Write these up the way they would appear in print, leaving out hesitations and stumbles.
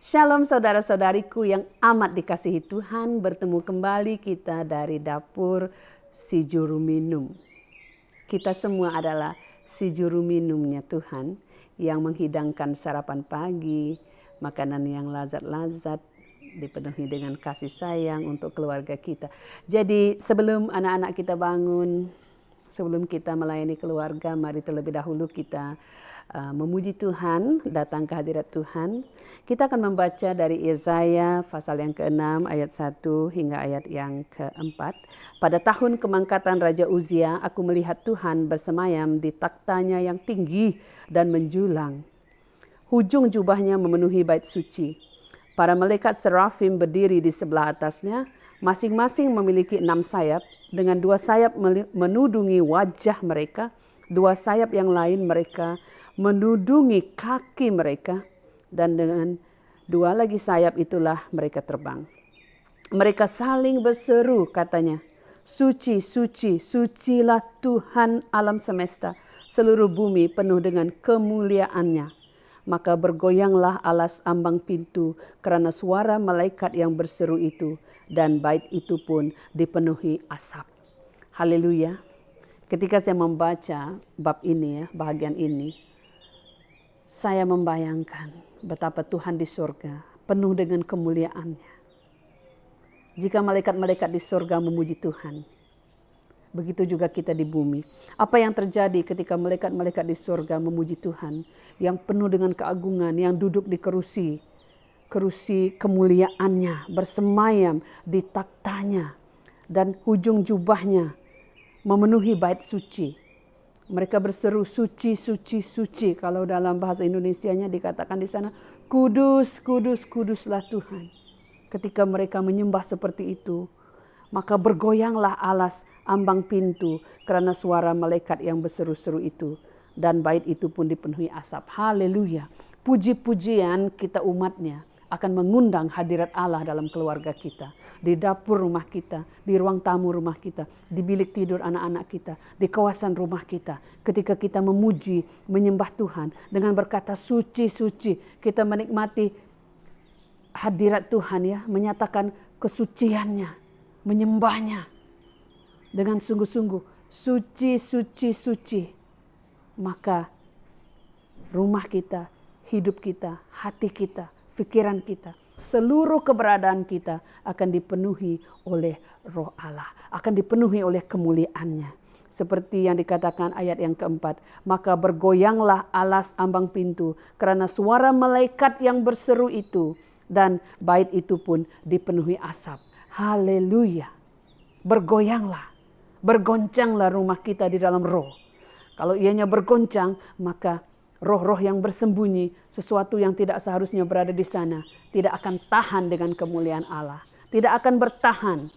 Shalom saudara-saudariku yang amat dikasihi Tuhan, bertemu kembali kita dari dapur si juru minum. Kita semua adalah si juru minumnya Tuhan yang menghidangkan sarapan pagi, makanan yang lazat-lazat, dipenuhi dengan kasih sayang untuk keluarga kita. Jadi sebelum anak-anak kita bangun, sebelum kita melayani keluarga, mari terlebih dahulu kita memuji Tuhan, datang ke hadirat Tuhan. Kita akan membaca dari Yesaya pasal yang ke-6 ayat 1 hingga ayat yang ke-4. Pada tahun kemangkatan Raja Uzia, aku melihat Tuhan bersemayam di takhtanya yang tinggi dan menjulang. Hujung jubahnya memenuhi bait suci. Para malaikat serafim berdiri di sebelah atasnya, masing-masing memiliki 6 sayap. Dengan 2 sayap menudungi wajah mereka, 2 sayap yang lain mereka menudungi kaki mereka, dan dengan 2 lagi sayap itulah mereka terbang. Mereka saling berseru, katanya, suci, suci, sucilah Tuhan alam semesta, seluruh bumi penuh dengan kemuliaannya. Maka bergoyanglah alas ambang pintu karena suara malaikat yang berseru itu, dan bait itu pun dipenuhi asap. Haleluya. Ketika saya membaca bab ini, bahagian ini, saya membayangkan betapa Tuhan di surga penuh dengan kemuliaannya. Jika malaikat-malaikat di surga memuji Tuhan, begitu juga kita di bumi. Apa yang terjadi ketika malaikat-malaikat di surga memuji Tuhan, yang penuh dengan keagungan, yang duduk di kerusi kemuliaannya, bersemayam di takhtanya, dan hujung jubahnya memenuhi bait suci. Mereka berseru suci, suci, suci. Kalau dalam bahasa Indonesianya dikatakan di sana, kudus, kudus, kuduslah Tuhan. Ketika mereka menyembah seperti itu, maka bergoyanglah alas ambang pintu karena suara malaikat yang berseru-seru itu. Dan bait itu pun dipenuhi asap. Haleluya. Puji-pujian kita umatnya akan mengundang hadirat Allah dalam keluarga kita, di dapur rumah kita, di ruang tamu rumah kita, di bilik tidur anak-anak kita, di kawasan rumah kita. Ketika kita memuji, menyembah Tuhan dengan berkata suci, suci, kita menikmati hadirat Tuhan, ya, menyatakan kesuciannya, menyembahnya dengan sungguh-sungguh, suci, suci, suci. Maka rumah kita, hidup kita, hati kita, pikiran kita, seluruh keberadaan kita akan dipenuhi oleh Roh Allah, akan dipenuhi oleh kemuliaannya. Seperti yang dikatakan ayat yang keempat, maka bergoyanglah alas ambang pintu karena suara malaikat yang berseru itu, dan bait itu pun dipenuhi asap. Haleluya. Bergoyanglah, bergoncanglah rumah kita di dalam roh. Kalau ianya bergoncang, maka roh-roh yang bersembunyi, sesuatu yang tidak seharusnya berada di sana, tidak akan tahan dengan kemuliaan Allah. Tidak akan bertahan.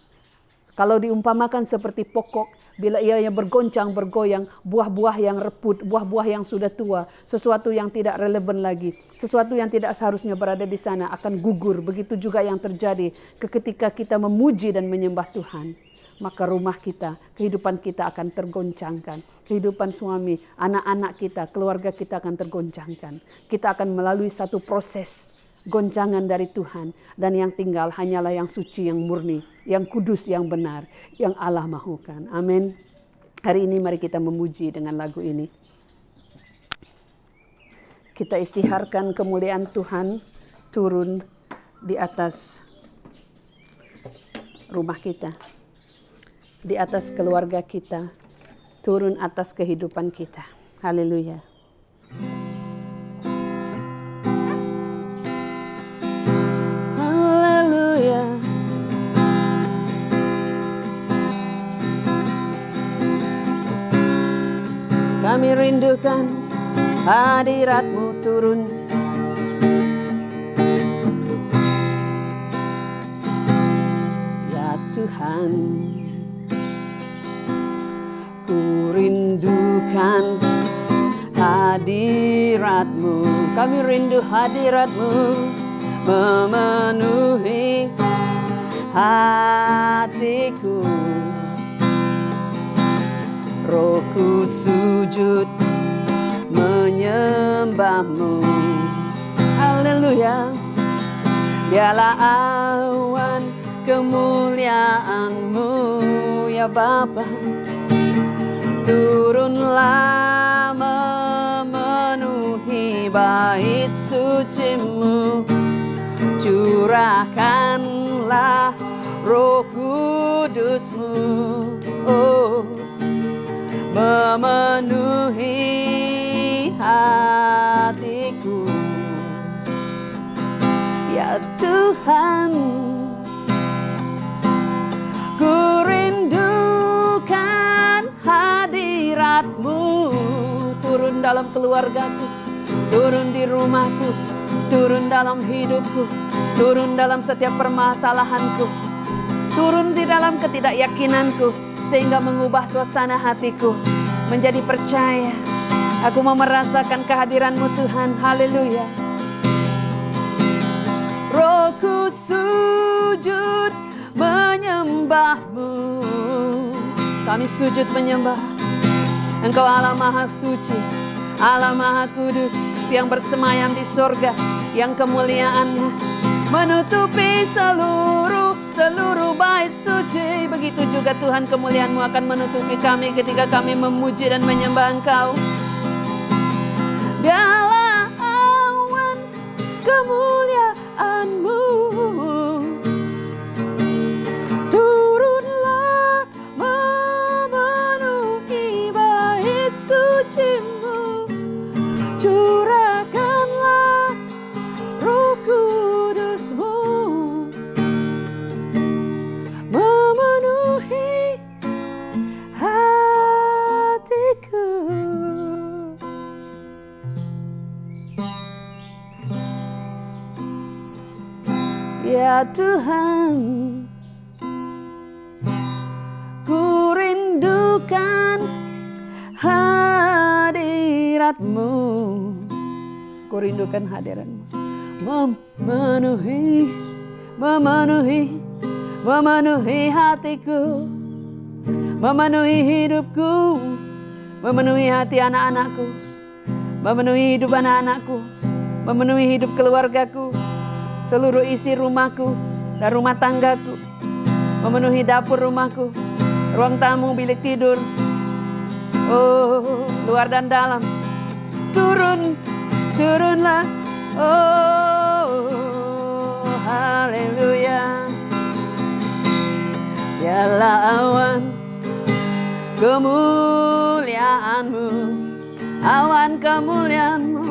Kalau diumpamakan seperti pokok, bila ia bergoncang, bergoyang, buah-buah yang reput, buah-buah yang sudah tua, sesuatu yang tidak relevan lagi, sesuatu yang tidak seharusnya berada di sana akan gugur. Begitu juga yang terjadi ketika kita memuji dan menyembah Tuhan. Maka rumah kita, kehidupan kita akan tergoncangkan. Kehidupan suami, anak-anak kita, keluarga kita akan tergoncangkan. Kita akan melalui satu proses goncangan dari Tuhan. Dan yang tinggal hanyalah yang suci, yang murni, yang kudus, yang benar, yang Allah mahukan. Amin. Hari ini mari kita memuji dengan lagu ini. Kita istiharkan kemuliaan Tuhan turun di atas rumah kita, di atas keluarga kita, turun atas kehidupan kita. Haleluya. Haleluya. Kami rindukan hadirat-Mu turun. Ya Tuhan, ku rindukan hadirat-Mu. Kami rindu hadirat-Mu memenuhi hatiku. Rohku sujud menyembah-Mu. Haleluya. Biarlah awan kemuliaan-Mu ya Bapa, turunlah memenuhi bait suci-Mu. Curahkanlah Roh Kudus-Mu, oh, memenuhi hatiku. Ya Tuhan, ku rindukan hadirat-Mu. Turun dalam keluargaku, turun di rumahku, turun dalam hidupku, turun dalam setiap permasalahanku, turun di dalam ketidakyakinanku, sehingga mengubah suasana hatiku menjadi percaya. Aku mau merasakan kehadiran-Mu Tuhan. Haleluya. Rohku sujud menyembah-Mu. Kami sujud menyembah Engkau, Allah Maha Suci, Allah Maha Kudus, yang bersemayam di sorga, yang kemuliaan-Nya menutupi seluruh bait suci. Begitu juga Tuhan, kemuliaan-Mu akan menutupi kami ketika kami memuji dan menyembah Engkau. Biarlah awan kemuliaan-Mu turunlah memenuhi bait suci-Mu. Curahkanlah Roh Kudus-Mu memenuhi hatiku. Ya Tuhan, ku rindukan hadirat-Mu. Ku rindukan hadirat-Mu. Memenuhi hatiku, memenuhi hidupku, memenuhi hati anak-anakku, memenuhi hidup anak-anakku, memenuhi hidup keluargaku, seluruh isi rumahku dan rumah tanggaku, memenuhi dapur rumahku, ruang tamu, bilik tidur, oh, luar dan dalam. Turunlah, oh, haleluya. Biarlah awan kemuliaan-Mu, awan kemuliaan-Mu.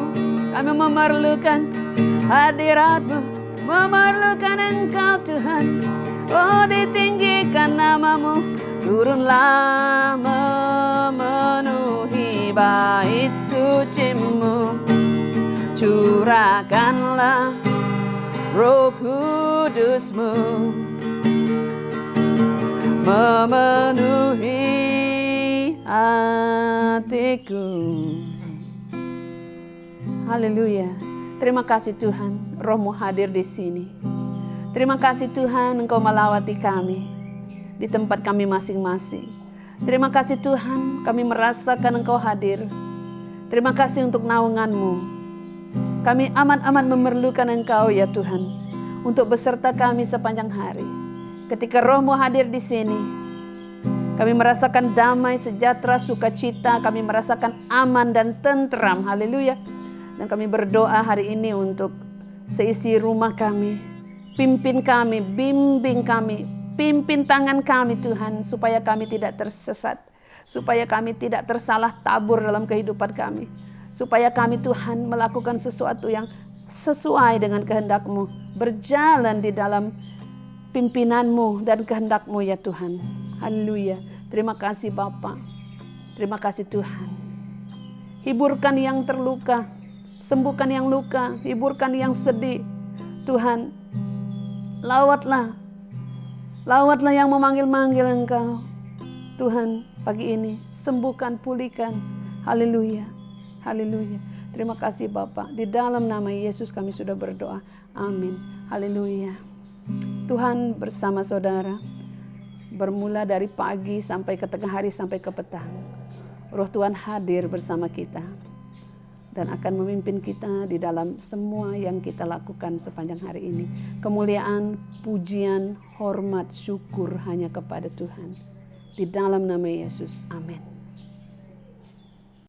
Kami memerlukan hadirat-Mu, memerlukan Engkau Tuhan. Oh, ditinggikan nama-Mu, turunlah memenuhi bait suci-Mu. Curahkanlah Roh Kudus-Mu memenuhi hatiku. Haleluya. Terima kasih Tuhan, Roh-Mu hadir di sini. Terima kasih Tuhan, Engkau melawati kami di tempat kami masing-masing. Terima kasih Tuhan, kami merasakan Engkau hadir. Terima kasih untuk naungan-Mu. Kami amat-amat memerlukan Engkau ya Tuhan, untuk beserta kami sepanjang hari. Ketika Roh-Mu hadir di sini, kami merasakan damai, sejahtera, sukacita. Kami merasakan aman dan tentram. Haleluya. Dan kami berdoa hari ini untuk seisi rumah kami. Pimpin kami, bimbing kami, pimpin tangan kami Tuhan, supaya kami tidak tersesat, supaya kami tidak tersalah tabur dalam kehidupan kami, supaya kami Tuhan melakukan sesuatu yang sesuai dengan kehendak-Mu, berjalan di dalam pimpinan-Mu dan kehendak-Mu ya Tuhan. Haleluya. Terima kasih Bapa, terima kasih Tuhan. Hiburkan yang terluka, sembuhkan yang luka, hiburkan yang sedih Tuhan. Lawatlah yang memanggil-manggil Engkau Tuhan pagi ini. Sembuhkan, pulihkan. Haleluya, haleluya. Terima kasih Bapa. Di dalam nama Yesus kami sudah berdoa. Amin. Haleluya. Tuhan bersama saudara, bermula dari pagi sampai ke tengah hari sampai ke petang. Roh Tuhan hadir bersama kita. dan akan memimpin kita di dalam semua yang kita lakukan sepanjang hari ini. Kemuliaan, pujian, hormat, syukur hanya kepada Tuhan. Di dalam nama Yesus, amin.